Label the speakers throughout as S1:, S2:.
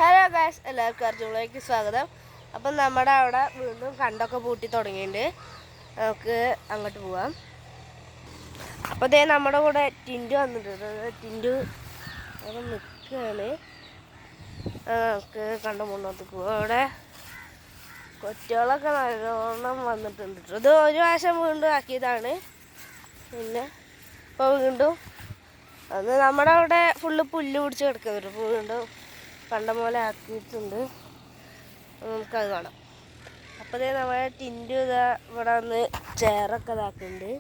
S1: Hello guys, എല്ലാവർക്കും അർജുനിലേക്ക് സ്വാഗതം. അപ്പം നമ്മുടെ അവിടെ വീണ്ടും കണ്ടൊക്കെ പൂട്ടി തുടങ്ങിയിട്ടുണ്ട്. നമുക്ക് അങ്ങോട്ട് പോവാം. അപ്പോൾ ഇതേ നമ്മുടെ കൂടെ ടിൻറ്റു വന്നിട്ടുണ്ട്. ടിൻറ്റു അവിടെ നിൽക്കുകയാണ്. നമുക്ക് കണ്ട മുന്നോട്ട് പോവാം. അവിടെ കൊച്ചുകളൊക്കെ നല്ലോണം വന്നിട്ടുണ്ട്. ഇത് ഒരു പ്രാവശ്യം വീണ്ടും ആക്കിയതാണ്. പിന്നെ ഇപ്പോൾ വീണ്ടും അത് നമ്മുടെ അവിടെ ഫുള്ള് പുല്ല് പിടിച്ച് കിടക്കുന്നുണ്ട്. ഇപ്പോൾ വീണ്ടും കണ്ട പോലെ ആക്കിയിട്ടുണ്ട്. നമുക്കത് കാണാം. അപ്പോൾ നമ്മളെ ടിൻറ്റു ഇതാ ഇവിടെ വന്ന് ചെയറൊക്കെ ഇതാക്കുന്നുണ്ട്.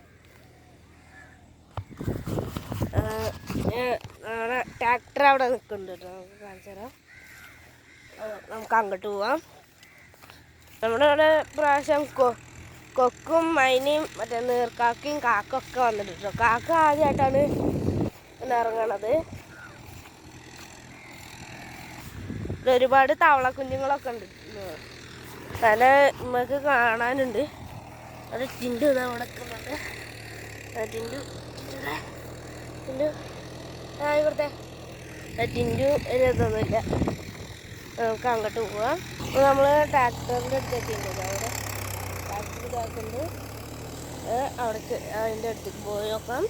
S1: നമ്മുടെ ട്രാക്ടർ അവിടെ നിൽക്കുന്നുണ്ട് കേട്ടോ. നമുക്ക് കാണിച്ചു തരാം. നമുക്ക് അങ്ങോട്ട് പോവാം. നമ്മുടെ ഇവിടെ പ്രാവശ്യം കൊക്കും മൈനയും മറ്റേ നീർക്കാക്കയും കാക്കൊക്കെ വന്നിട്ടുണ്ട് കേട്ടോ. കാക്ക ആദ്യമായിട്ടാണ് ഇറങ്ങണത്. ഒരുപാട് തവള കുഞ്ഞുങ്ങളൊക്കെ ഉണ്ട്. തല നമുക്ക് കാണാനുണ്ട്. അത് ടിൻറ്റു ഇതാ അവിടെ നിൽക്കുന്നുണ്ട്. ടിൻറ്റു ആയിക്കോട്ടെ. ടിൻറ്റു ഇതൊന്നുമില്ല. നമുക്ക് അങ്ങോട്ട് പോവാം. അപ്പോൾ നമ്മൾ ട്രാക്ടറിൻ്റെ അടുത്ത് എത്തിയിട്ടുണ്ട്. അവിടെ ട്രാക്ടർ ഇതാക്കുന്നുണ്ട്. അവിടേക്ക് അതിൻ്റെ അടുത്തേക്ക് പോയി നോക്കാം.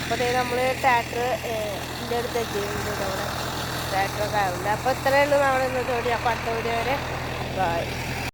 S1: അപ്പോൾ നമ്മൾ ട്രാക്ടറിൻ്റെ അടുത്ത് എത്തിയിട്ടുണ്ട്. അവിടെ ട്രാക്ടറൊക്കെ ആവുന്നുണ്ട്. അപ്പോൾ ഇത്രയേ ഉള്ളൂ നമ്മുടെ ഇന്നത്തെ വീഡിയോ. അപ്പോൾ അടുത്ത വീഡിയോ വരെ ബൈ.